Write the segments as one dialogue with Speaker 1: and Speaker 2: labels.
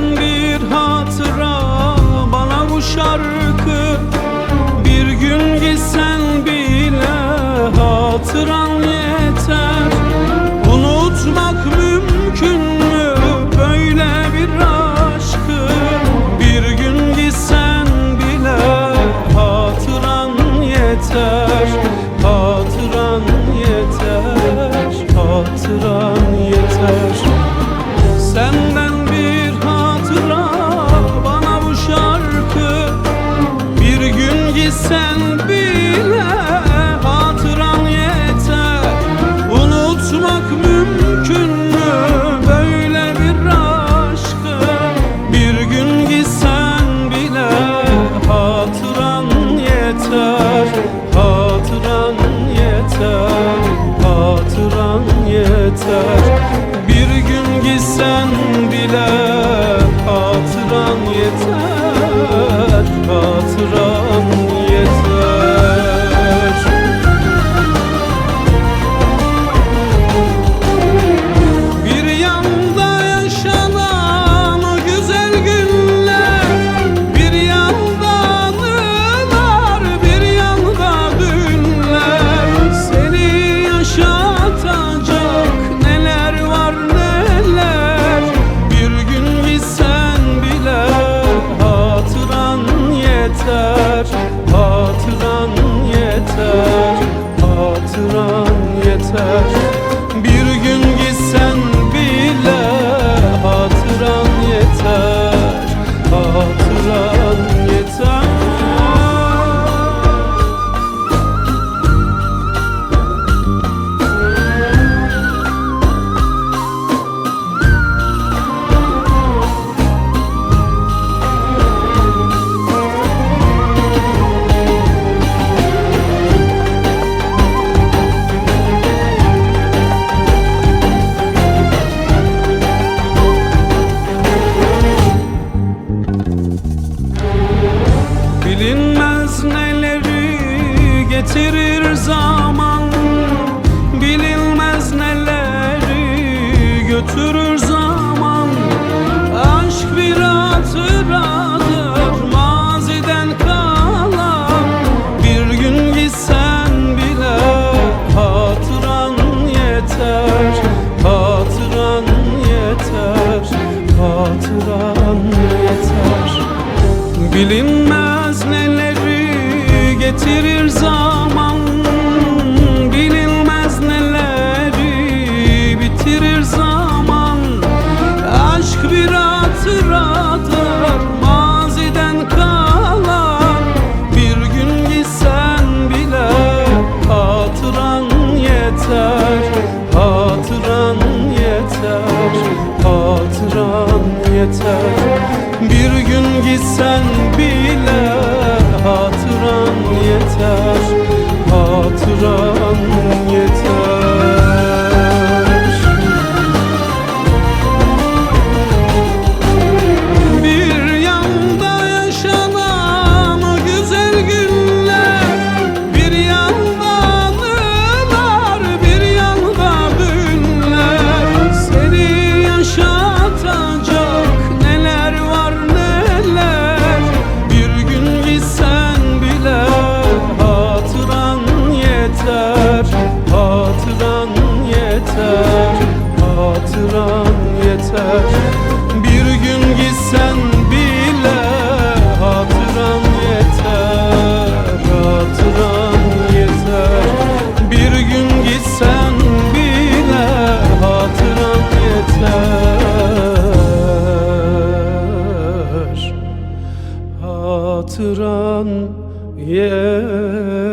Speaker 1: Senden bir hatıra bana bu şarkı. Bir gün gitsen bile hatıran yeter. Unutmak mümkün mü böyle bir aşkı? Bir gün gitsen bile hatıran yeter. Hatıran yeter, hatıran yeter. Senden bir hatıra bana bu şarkı. Bir gün gitsen bile hatıran yeter. Unutmak mümkün mü böyle bir aşkı? Bir gün gitsen bile hatıran yeter. Hatıran yeter, hatıran yeter. Bir gün gitsen bile hatıran yeter. Hatıran yeter. Bir yanda yaşanan o güzel günler, bir yanda anılar, bir yanda dünler. Seni yaşatacak neler var neler. Bir gün gitsen bile hatıran yeter. Hatıran yeter, hatıran yeter. Bir gün gitsen bile hatıran yeter. Hatıran yeter. Bilinmez neleri getirir zaman, bilinmez neleri götürür zaman. Aşk bir hatıradır maziden kalan. Bir gün gitsen bile hatıran yeter. Hatıran yeter, hatıran yeter. Bilinmez neleri getirir zaman, bilinmez neleri bitirir zaman. Aşk bir hatıradır maziden kalan. Bir gün gitsen bile hatıran yeter. Hatıran yeter, hatıran yeter. Bir gün gitsen bile hatıran yeter. Hatıran yeter. Bir yanda yaşanan o güzel günler, bir yanda anılar, bir yanda dünler. Seni yaşatacak neler var neler. Bir gün gitsen bile hatıran yeter. Hatıran yeter, hatıran yeter. Bir gün gitsen bile hatıran yeter. Hatıran yeter. Bir gün gitsen bile hatıran yeter. Hatıran yeter.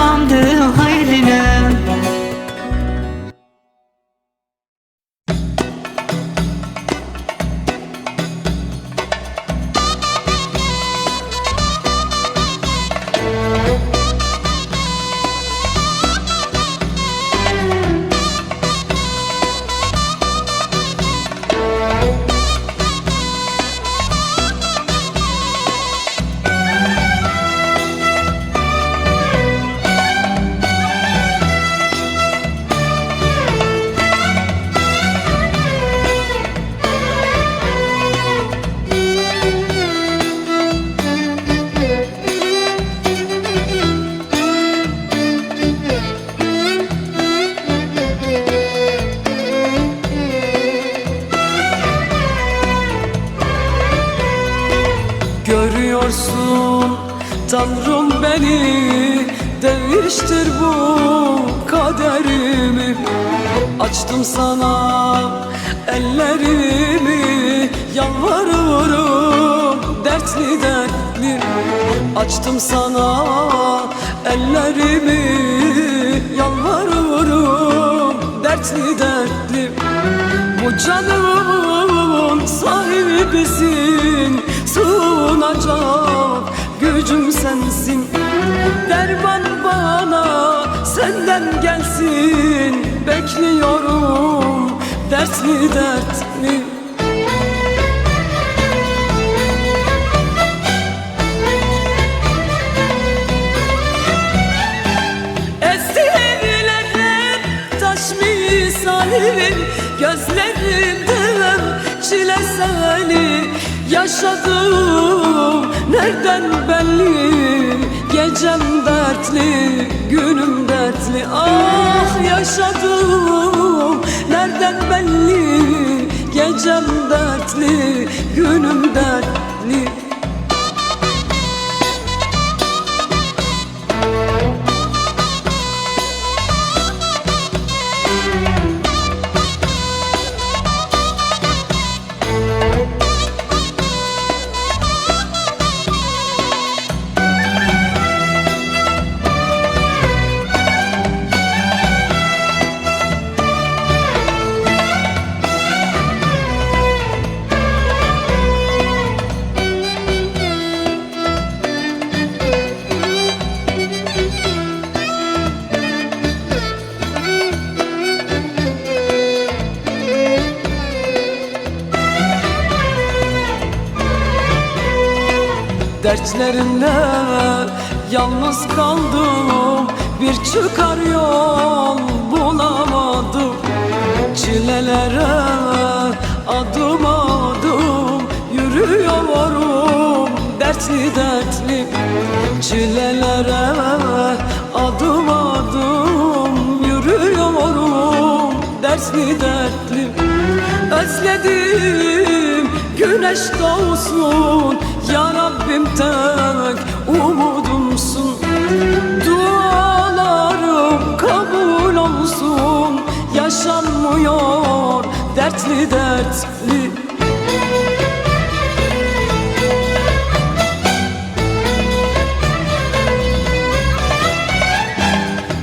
Speaker 2: tamamdı hayrine.
Speaker 1: Görüyorsun Tanrım beni, değiştir bu kaderimi. Açtım sana ellerimi, yalvarırım dertli dertli. Açtım sana ellerimi, yalvarırım dertli dertli. Bu canımın sahibisin, sığınacak gücüm sensin. Derman bana senden gelsin, bekliyorum dertli dertli. Estiğlerim taş misali, gözlerimden çile seli. Yaşadım nereden belli, gecem dertli, günüm dertli. Ah yaşadım nereden belli, gecem dertli, günüm dertli. Dertlerimle yalnız kaldım, bir çıkar yol bulamadım. Çilelere adım adım yürüyorum dertli dertli. Çilelere adım adım yürüyorum dertli dertli. Özledim güneş doğsun, ya Rabbim tek umudumsun. Dualarım kabul olsun, yaşanmıyor dertli dertli.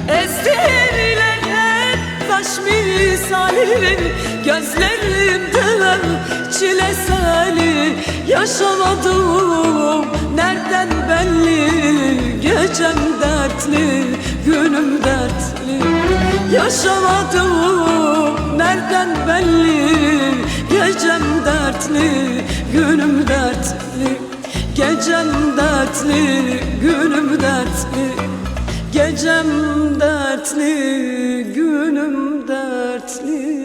Speaker 1: Estiğlerim taş misali, gözlerimden çile seli. Yaşamadım nereden belli, gecem dertli, günüm dertli. Yaşamadım nereden belli, gecem dertli, günüm dertli. Gecem dertli, günüm dertli. Gecem dertli, günüm dertli.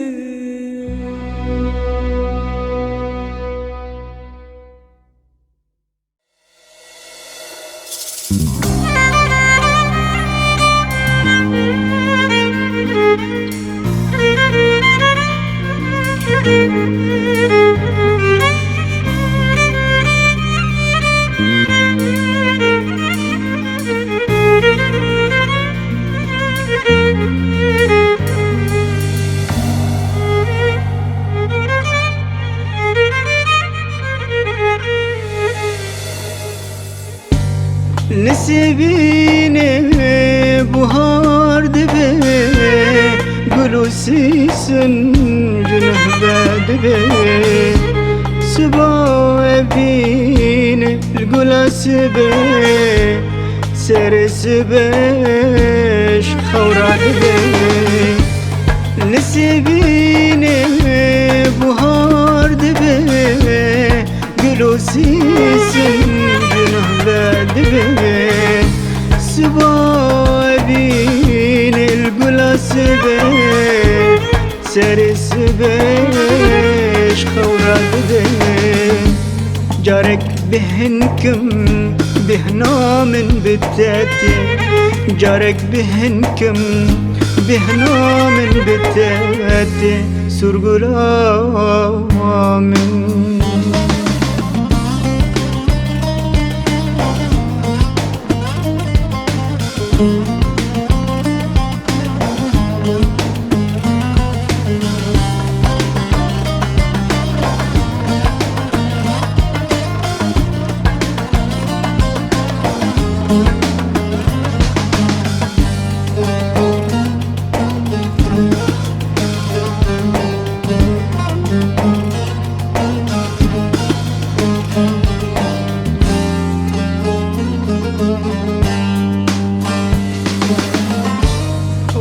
Speaker 3: Buhar dibe gülü sisin cünühbe dibe Sıba evine gülü sibe Serisi beş khavra dibe Nesibine buhar dibe gülü sisin cünühbe dibe Sıba evine gülü sibe Serisi beş khavra dibe Carek bihinkim bihna min bitati Carek bihinkim bihna min bitati Surgula min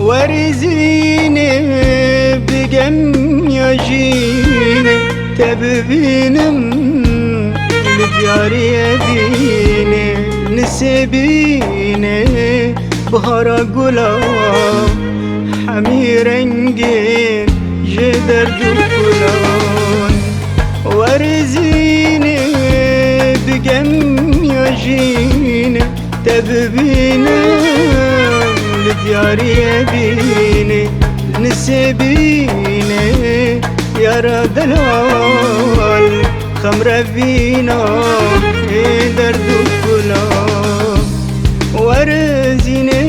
Speaker 3: ورزيني بقم يجيني تببينم لدياري يبيني نسبيني بهارا قلا حميرنجين جدر دكولان ورزيني بقم يجيني تببينم لدياري يبيني نسبيني يا ردلال خمرة فينا درد كلا ورزيني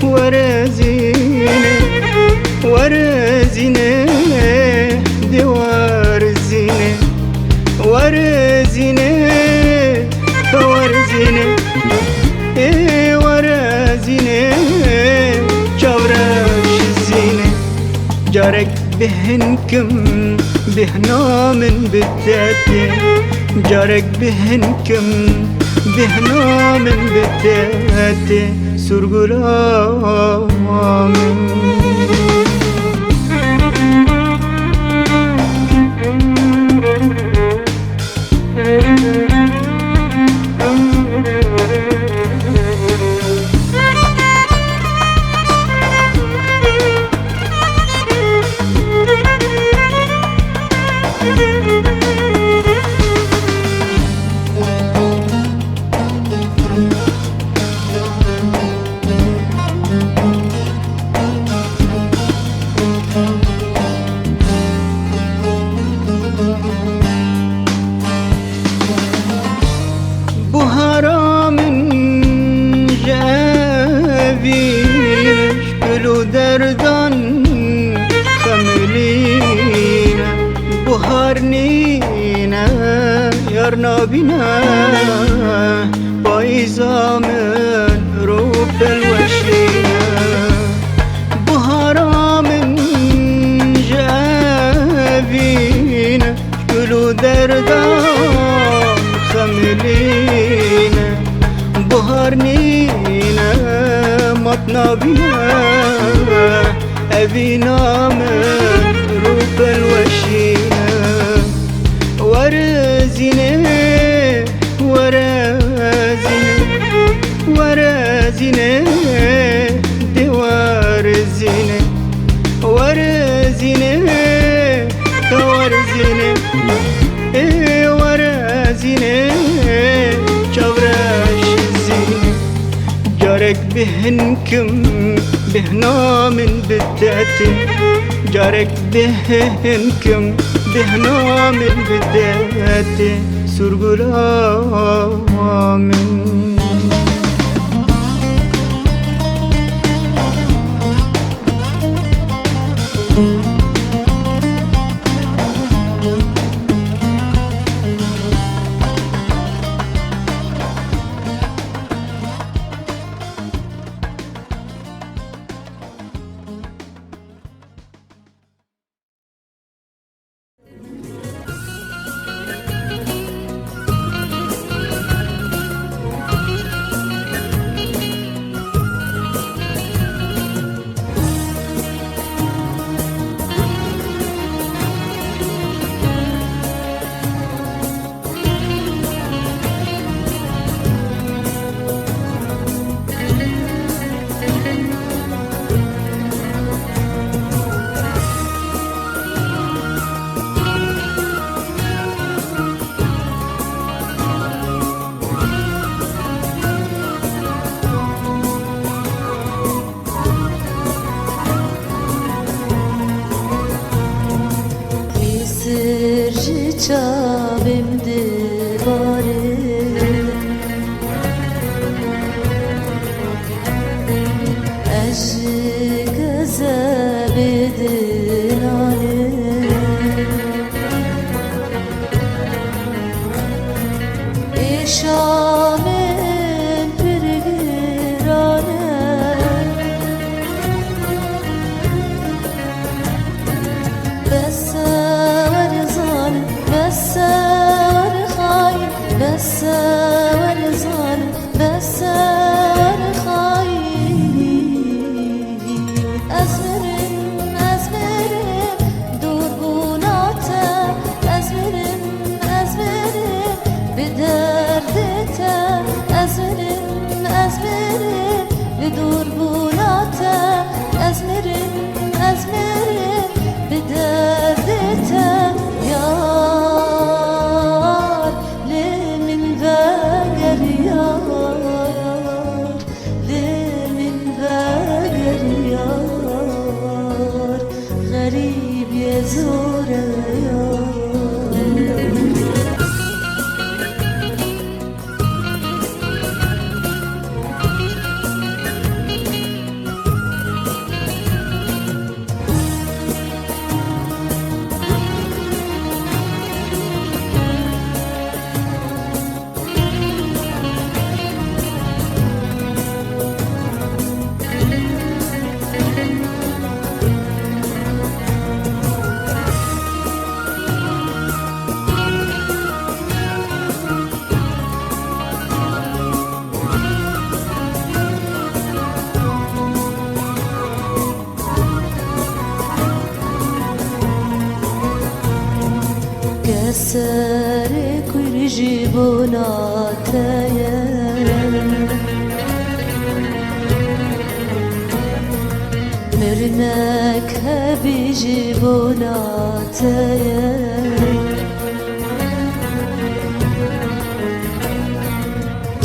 Speaker 3: ورزيني ورزيني دوار زيني ورزيني ورزيني ورزيني جورش الزينة جارك بهنكم بهنا من بتاتي جارك بهنكم بهنا من بتاتي سرقلا من دردان خملينا بهارنينا يارنا بنا بايزا من روب الوشينا بهارا من جابينا كلو دردان خملينا بهارنينا مطنا بنا أبينا من روب الوشينا ورزيني ورزيني ورزيني دوار زيني ورزيني ورزيني ورزيني جورش زيني جارك بهنكم بهنا من بداتي جارك بهنكم بهنا من بداتي سرقلا من
Speaker 4: çabimdi bari Eşi gazebidin İşamin bir girane Bessever zalim, bessever hain Bessever zalim, bessever hain Ezmerim, ezmerim, dur bu nate Ezmerim, ezmerim, bir derdite Ezmerim, ezmerim, bir dur bu nate Ezmerim, ezmerim, bir derdite Yar, lemin veger yar Lemin veger yar Garip ye zor yar Keseri kurji bonateye Mirnek hebiji bonateye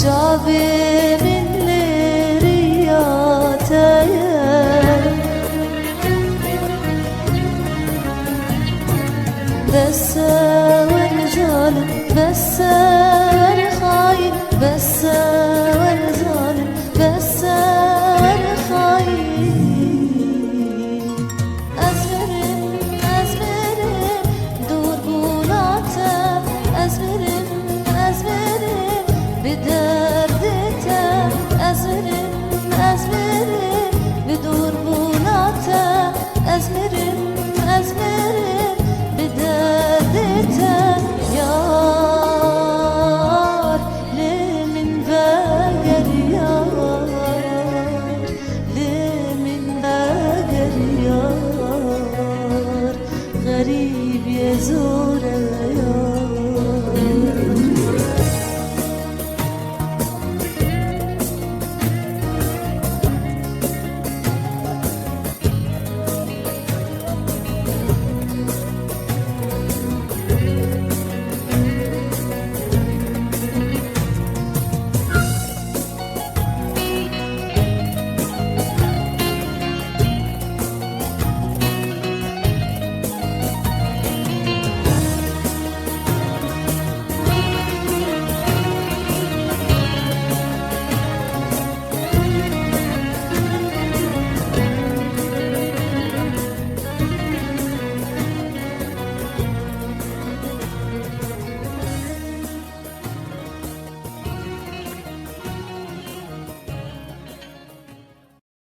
Speaker 4: Cavimin liriyateye Bessever zalim, bessever